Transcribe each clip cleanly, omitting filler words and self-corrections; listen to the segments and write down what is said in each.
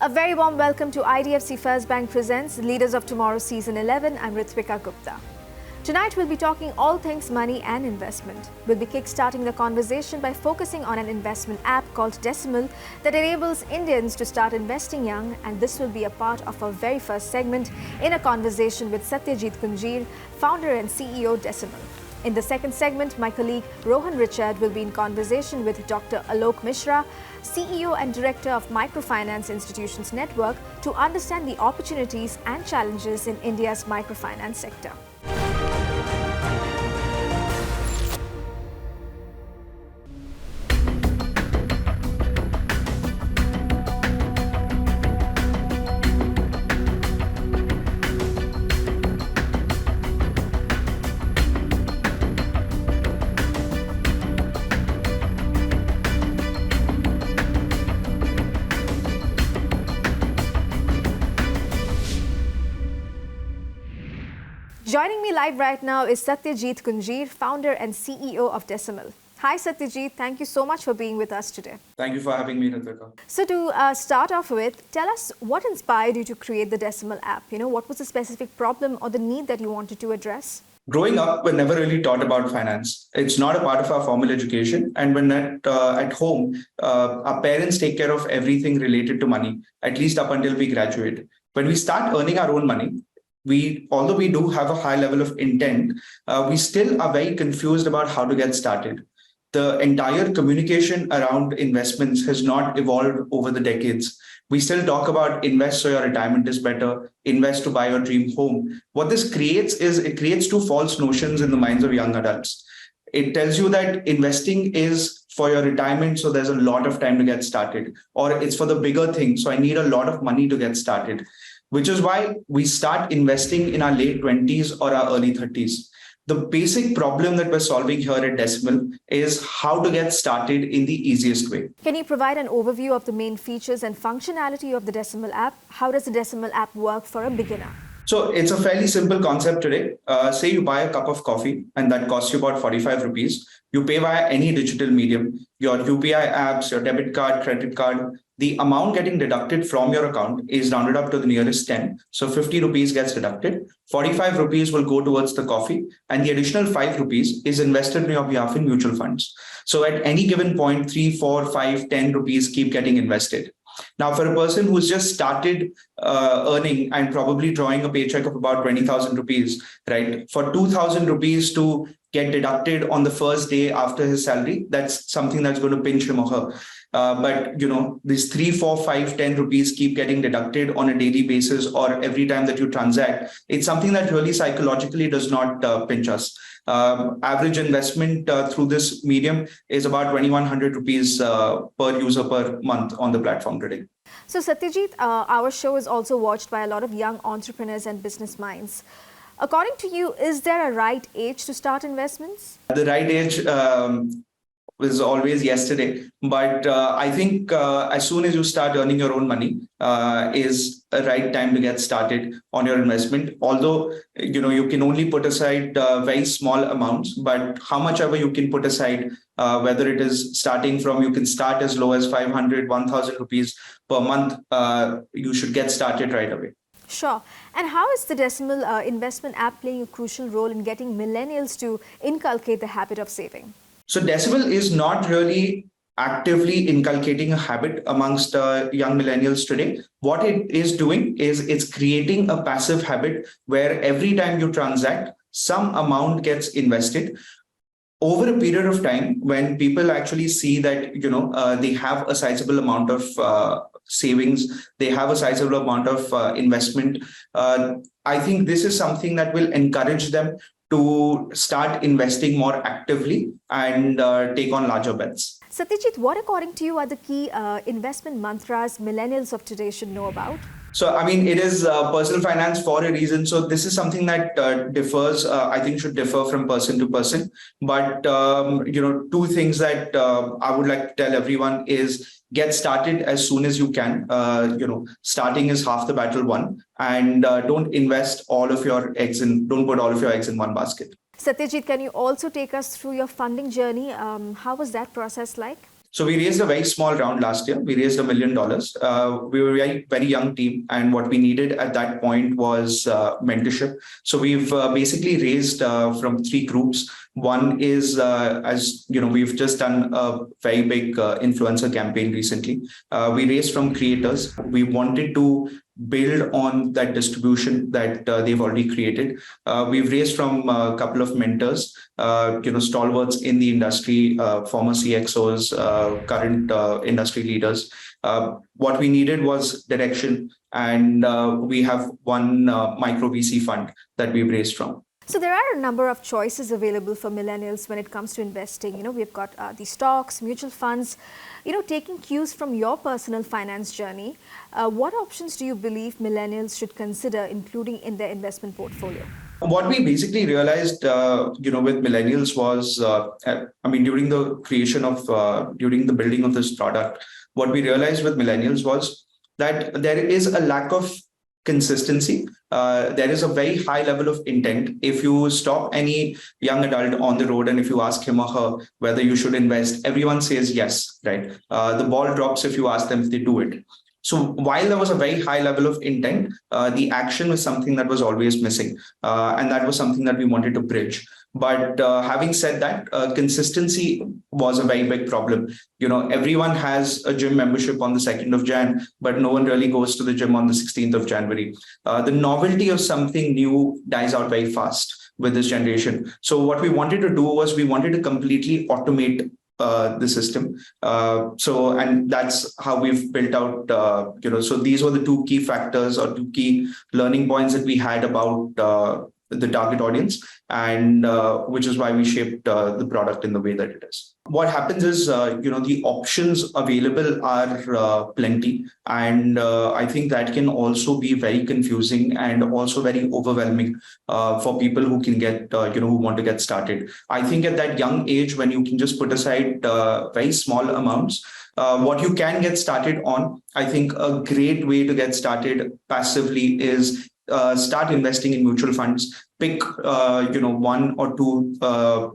A very warm welcome to IDFC First Bank presents Leaders of Tomorrow Season 11. I'm Ritwika Gupta. Tonight we'll be talking all things money and investment. We'll be kickstarting the conversation by focusing on an investment app called Deciml that enables Indians to start investing young, and this will be a part of our very first segment in a conversation with Satyajeet Kunjeer, founder and CEO of Deciml. In the second segment, my colleague Rohan Richard will be in conversation with Dr. Alok Misra, CEO and Director of Microfinance Institutions Network, to understand the opportunities and challenges in India's microfinance sector. Joining me live right now is Satyajeet Kunjeer, founder and CEO of Deciml. Hi Satyajeet, thank you so much for being with us today. Thank you for having me, Ritwika. So to start off with, tell us what inspired you to create the Deciml app? What was the specific problem or the need that you wanted to address? Growing up, we're never really taught about finance. It's not a part of our formal education. And when at home, our parents take care of everything related to money, at least up until we graduate. When we start earning our own money, although we do have a high level of intent, we still are very confused about how to get started. The entire communication around investments has not evolved over the decades. We still talk about invest so your retirement is better, invest to buy your dream home. What this creates is it creates two false notions in the minds of young adults. It tells you that investing is for your retirement, so there's a lot of time to get started, or it's for the bigger thing, so I need a lot of money to get started. Which is why we start investing in our late 20s or our early 30s. The basic problem that we're solving here at Deciml is how to get started in the easiest way. Can you provide an overview of the main features and functionality of the Deciml app? How does the Deciml app work for a beginner? So it's a fairly simple concept today. Say you buy a cup of coffee and that costs you about 45 rupees. You pay via any digital medium, your UPI apps, your debit card, credit card. The amount getting deducted from your account is rounded up to the nearest 10. So 50 rupees gets deducted. 45 rupees will go towards the coffee, and the additional 5 rupees is invested on your behalf in mutual funds. So at any given point, 3, 4, 5, 10 rupees keep getting invested. Now, for a person who's just started earning and probably drawing a paycheck of about 20,000 rupees, right? For 2,000 rupees to get deducted on the first day after his salary, that's something that's going to pinch him or her. But these 3, 4, 5, 10 rupees keep getting deducted on a daily basis or every time that you transact. It's something that really psychologically does not pinch us. Average investment through this medium is about 2,100 rupees per user per month on the platform today. So Satyajeet, our show is also watched by a lot of young entrepreneurs and business minds. According to you, is there a right age to start investments? The right age was always yesterday. But I think as soon as you start earning your own money is a right time to get started on your investment. Although, you can only put aside very small amounts, but how much ever you can put aside, whether it is starting from, you can start as low as 500, 1,000 rupees per month, you should get started right away. Sure. And how is the Deciml investment app playing a crucial role in getting millennials to inculcate the habit of saving? So Deciml is not really actively inculcating a habit amongst young millennials today. What it is doing is it's creating a passive habit where every time you transact, some amount gets invested. Over a period of time, when people actually see that, they have a sizable amount of savings, they have a sizable amount of investment, I think this is something that will encourage them to start investing more actively and take on larger bets. Satyajeet, what according to you are the key investment mantras millennials of today should know about? So, it is personal finance for a reason. So this is something that differs, I think should differ from person to person. But, two things that I would like to tell everyone is get started as soon as you can. Starting is half the battle won, and don't put all of your eggs in one basket. Satyajeet, can you also take us through your funding journey? How was that process like? So we raised a very small round last year. We raised $1 million. We were a very, very young team, and what we needed at that point was mentorship. So we've basically raised from three groups. One is, as you know, we've just done a very big influencer campaign recently. We raised from creators. We wanted to build on that distribution that they've already created. We've raised from a couple of mentors, stalwarts in the industry, former CXOs, current industry leaders. What we needed was direction, and we have one micro VC fund that we've raised from. So there are a number of choices available for millennials when it comes to investing. We've got the stocks, mutual funds. Taking cues from your personal finance journey, what options do you believe millennials should consider including in their investment portfolio? What we basically realized, with millennials was, during the creation of, during the building of this product, what we realized with millennials was that there is a lack of consistency. There is a very high level of intent. If you stop any young adult on the road and if you ask him or her whether you should invest, everyone says yes, right? The ball drops if you ask them if they do it. So while there was a very high level of intent, the action was something that was always missing. And that was something that we wanted to bridge. But having said that, consistency was a very big problem. Everyone has a gym membership on the 2nd of Jan, but no one really goes to the gym on the 16th of January. The novelty of something new dies out very fast with this generation. So what we wanted to do was we wanted to completely automate the system. And that's how we've built out, so these were the two key factors or two key learning points that we had about the target audience, and which is why we shaped the product in the way that it is. What happens is, the options available are plenty. And I think that can also be very confusing and also very overwhelming for people who can get, who want to get started. I think at that young age, when you can just put aside very small amounts, what you can get started on, I think a great way to get started passively is start investing in mutual funds. Pick, one or two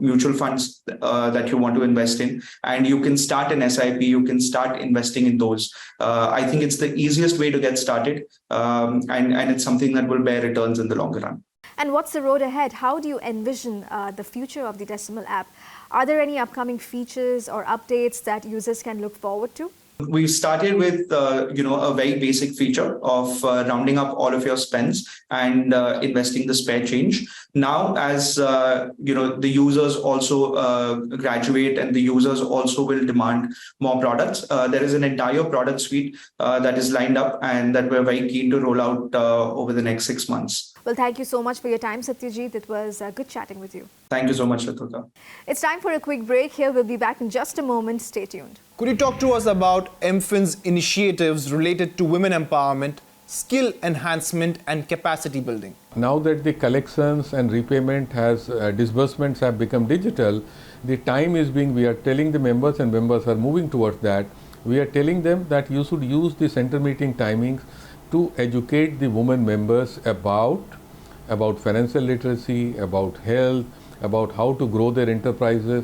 mutual funds that you want to invest in, and you can start an SIP. You can start investing in those. I think it's the easiest way to get started, and it's something that will bear returns in the longer run. And what's the road ahead? How do you envision the future of the Deciml app? Are there any upcoming features or updates that users can look forward to? We started with, a very basic feature of rounding up all of your spends and investing the spare change. Now, as the users also graduate and the users also will demand more products, there is an entire product suite that is lined up and that we're very keen to roll out over the next 6 months. Well, thank you so much for your time, Satyajeet. It was good chatting with you. Thank you so much, Ritwika. It's time for a quick break here. We'll be back in just a moment. Stay tuned. Could you talk to us about MFIN's initiatives related to women empowerment, skill enhancement and capacity building? Now that the collections and repayment disbursements have become digital, the time is we are telling the members, and members are moving towards that. We are telling them that you should use the center meeting timings to educate the women members about financial literacy, about health, about how to grow their enterprises.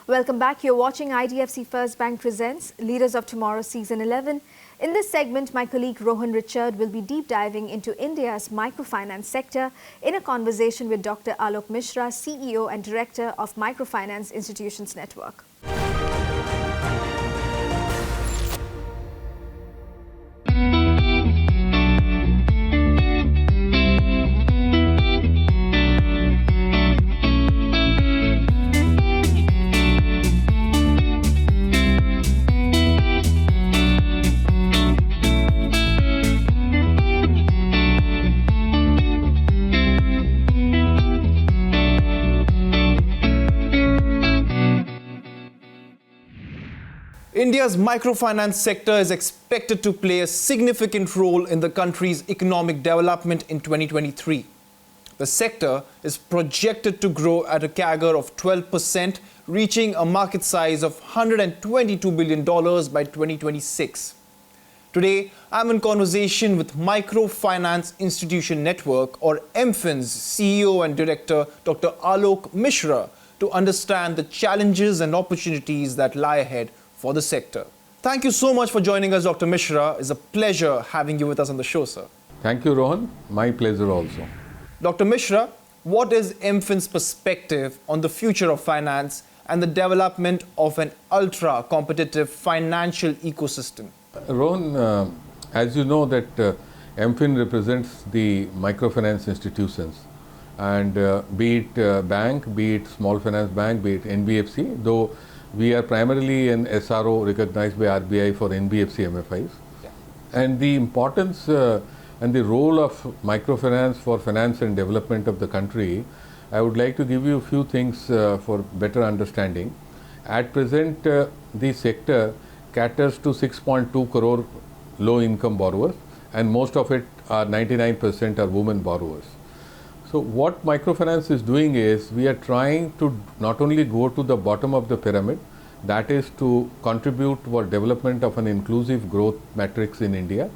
Welcome back. You're watching IDFC First Bank Presents Leaders of Tomorrow Season 11. In this segment, my colleague Rohan Richard will be deep diving into India's microfinance sector in a conversation with Dr. Alok Misra, CEO and Director of Microfinance Institutions Network. India's microfinance sector is expected to play a significant role in the country's economic development in 2023. The sector is projected to grow at a CAGR of 12%, reaching a market size of $122 billion by 2026. Today, I'm in conversation with Microfinance Institution Network, or MFIN's CEO and Director, Dr. Alok Misra, to understand the challenges and opportunities that lie ahead for the sector. Thank you so much for joining us, Dr. Misra. It's a pleasure having you with us on the show, sir. Thank you, Rohan. My pleasure also. Dr. Misra, what is MFIN's perspective on the future of finance and the development of an ultra-competitive financial ecosystem? Rohan, as you know that MFIN represents the microfinance institutions, and be it bank, be it small finance bank, be it NBFC, though we are primarily an SRO recognized by RBI for NBFC MFIs. Yeah. And the importance and the role of microfinance for finance and development of the country, I would like to give you a few things for better understanding. At present, the sector caters to 6.2 crore low-income borrowers, and most of it are 99% are women borrowers. So what microfinance is doing is, we are trying to not only go to the bottom of the pyramid, that is to contribute for development of an inclusive growth matrix in India,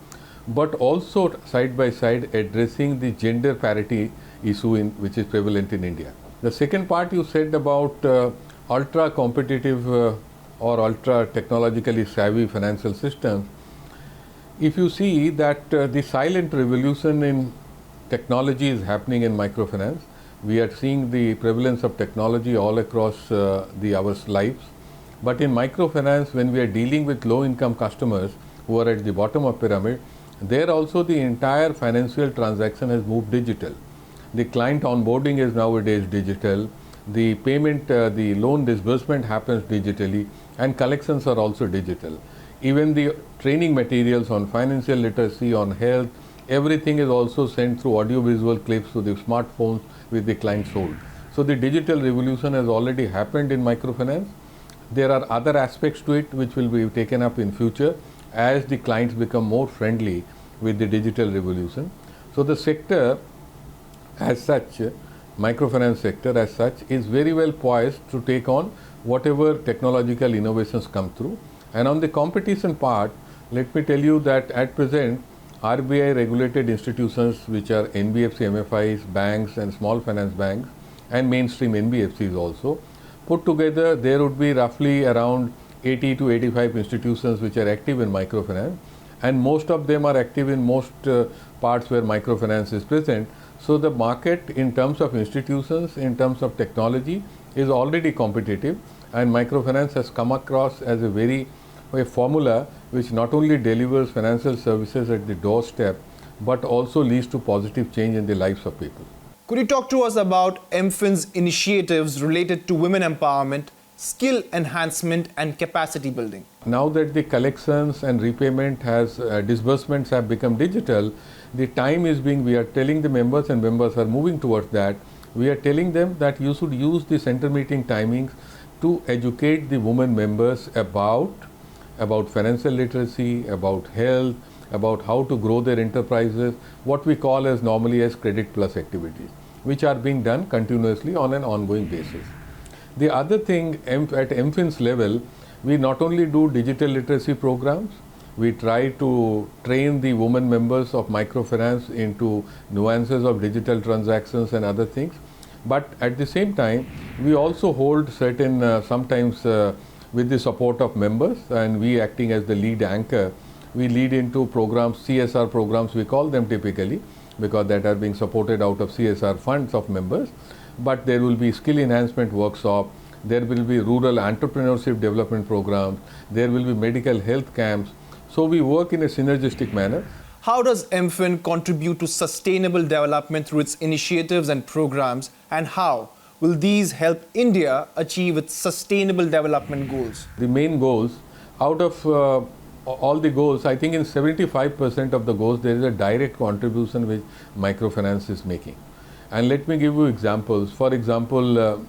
but also side by side addressing the gender parity issue which is prevalent in India. The second part you said about ultra competitive or ultra technologically savvy financial systems. If you see that the silent revolution in technology is happening in microfinance, we are seeing the prevalence of technology all across our lives. But in microfinance, when we are dealing with low income customers who are at the bottom of pyramid, there also the entire financial transaction has moved digital. The client onboarding is nowadays digital. The payment, the loan disbursement happens digitally, and collections are also digital. Even the training materials on financial literacy, on health, everything is also sent through audio-visual clips to the smartphones with the client sold. So the digital revolution has already happened in microfinance. There are other aspects to it which will be taken up in future as the clients become more friendly with the digital revolution. So the sector as such, microfinance sector as such, is very well poised to take on whatever technological innovations come through. And on the competition part, let me tell you that at present, RBI regulated institutions which are NBFC, MFIs, banks and small finance banks and mainstream NBFCs also, put together there would be roughly around 80 to 85 institutions which are active in microfinance, and most of them are active in most parts where microfinance is present. So the market in terms of institutions, in terms of technology is already competitive, and microfinance has come across as a formula which not only delivers financial services at the doorstep, but also leads to positive change in the lives of people. Could you talk to us about MFIN's initiatives related to women empowerment, skill enhancement and capacity building? Now that the collections and repayment disbursements have become digital, the time is we are telling the members, and members are moving towards that. We are telling them that you should use the center meeting timings to educate the women members about financial literacy, about health, about how to grow their enterprises, what we call as normally as credit plus activities, which are being done continuously on an ongoing basis. The other thing, at MFIN's level, we not only do digital literacy programs, we try to train the women members of microfinance into nuances of digital transactions and other things. But at the same time, we also hold certain, sometimes with the support of members, and we acting as the lead anchor, we lead into programs, CSR programs we call them typically, because that are being supported out of CSR funds of members. But there will be skill enhancement workshop, there will be rural entrepreneurship development programs, there will be medical health camps. So we work in a synergistic manner. How does MFIN contribute to sustainable development through its initiatives and programs, and how will these help India achieve its sustainable development goals? The main goals, out of all the goals, I think in 75% of the goals, there is a direct contribution which microfinance is making. And let me give you examples. For example,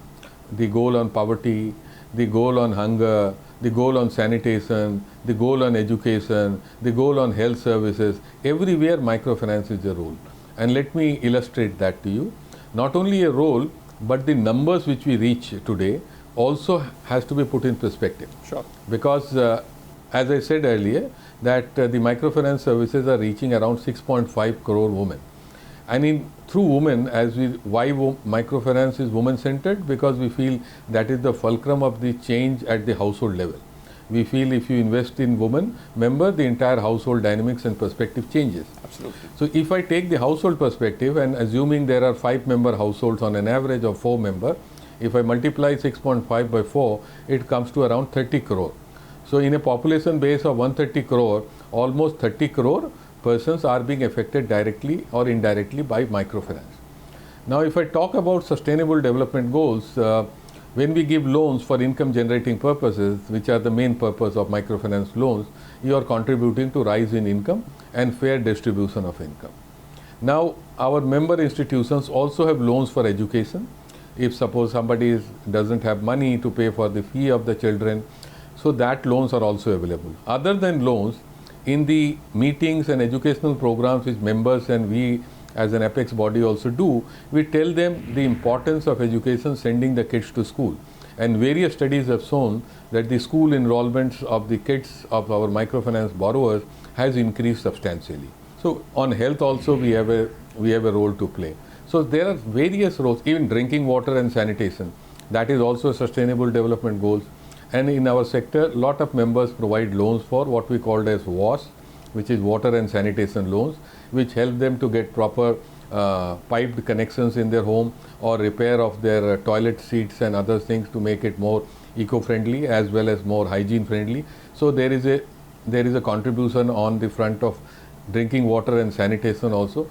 the goal on poverty, the goal on hunger, the goal on sanitation, the goal on education, the goal on health services. Everywhere microfinance is a role. And let me illustrate that to you. Not only a role, but the numbers which we reach today also has to be put in perspective. Sure. Because as I said earlier, that the microfinance services are reaching around 6.5 crore women. And through women, why microfinance is women-centered? Because we feel that is the fulcrum of the change at the household level. We feel if you invest in women member, the entire household dynamics and perspective changes. Absolutely. So if I take the household perspective and assuming there are 5-member households on an average of 4-member, if I multiply 6.5 by 4, it comes to around 30 crore. So in a population base of 130 crore, almost 30 crore persons are being affected directly or indirectly by microfinance. Now if I talk about sustainable development goals, when we give loans for income generating purposes, which are the main purpose of microfinance loans, you are contributing to rise in income and fair distribution of income. Now our member institutions also have loans for education. If suppose somebody doesn't have money to pay for the fee of the children, so that loans are also available. Other than loans, in the meetings and educational programs which members and we as an apex body also do, we tell them the importance of education, sending the kids to school. And various studies have shown that the school enrollments of the kids of our microfinance borrowers has increased substantially. So on health also we have a role to play. So there are various roles, even drinking water and sanitation. That is also sustainable development goals. And in our sector, a lot of members provide loans for what we called as WAS, which is water and sanitation loans, which help them to get proper piped connections in their home or repair of their toilet seats and other things to make it more eco-friendly as well as more hygiene-friendly. So there is a contribution on the front of drinking water and sanitation also.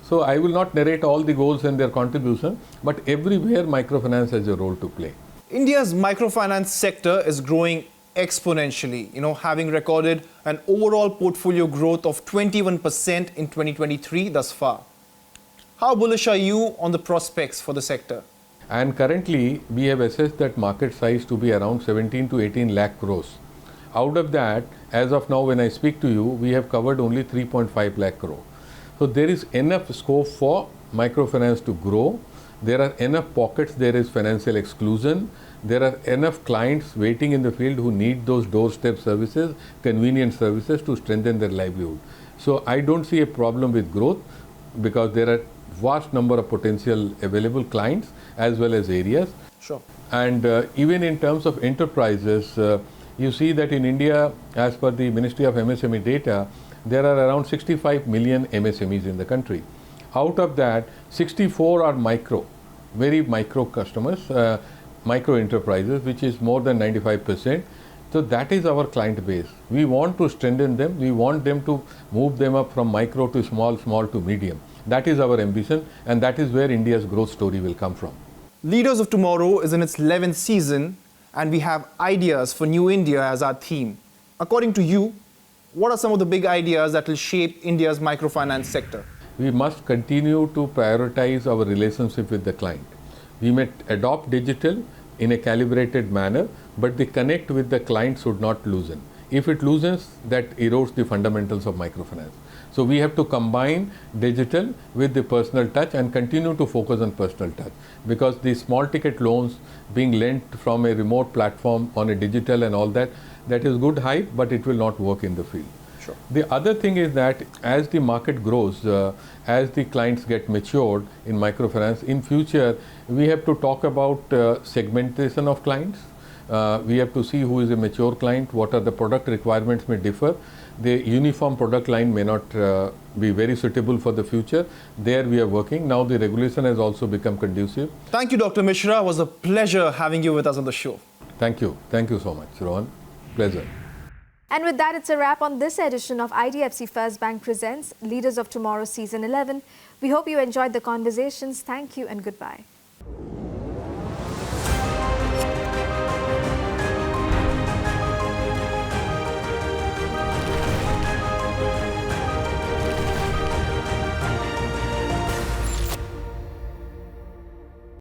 So I will not narrate all the goals and their contribution, but everywhere microfinance has a role to play. India's microfinance sector is growing exponentially, having recorded an overall portfolio growth of 21% in 2023 thus far. How bullish are you on the prospects for the sector? And currently, we have assessed that market size to be around 17 to 18 lakh crores. Out of that, as of now, when I speak to you, we have covered only 3.5 lakh crore. So there is enough scope for microfinance to grow. There are enough pockets, there is financial exclusion. There are enough clients waiting in the field who need those doorstep services, convenient services to strengthen their livelihood. So I don't see a problem with growth because there are vast number of potential available clients as well as areas. Sure. And even in terms of enterprises, you see that in India, as per the Ministry of MSME data, there are around 65 million MSMEs in the country. Out of that, 64 are very micro customers, micro enterprises, which is more than 95%. So that is our client base. We want to strengthen them. We want them to move them up from micro to small, small to medium. That is our ambition, and that is where India's growth story will come from. Leaders of Tomorrow is in its 11th season, and we have ideas for New India as our theme. According to you, what are some of the big ideas that will shape India's microfinance sector? We must continue to prioritize our relationship with the client. We may adopt digital in a calibrated manner, but the connect with the client should not loosen. If it loosens, that erodes the fundamentals of microfinance. So we have to combine digital with the personal touch and continue to focus on personal touch, because the small ticket loans being lent from a remote platform on a digital and all that, that is good hype, but it will not work in the field. Sure. The other thing is that as the market grows, as the clients get matured in microfinance, in future we have to talk about segmentation of clients. We have to see who is a mature client, what are the product requirements may differ. The uniform product line may not be very suitable for the future. There we are working. Now the regulation has also become conducive. Thank you, Dr. Misra. It was a pleasure having you with us on the show. Thank you. Thank you so much, Rohan. Pleasure. And with that, it's a wrap on this edition of IDFC First Bank Presents Leaders of Tomorrow Season 11. We hope you enjoyed the conversations. Thank you and goodbye.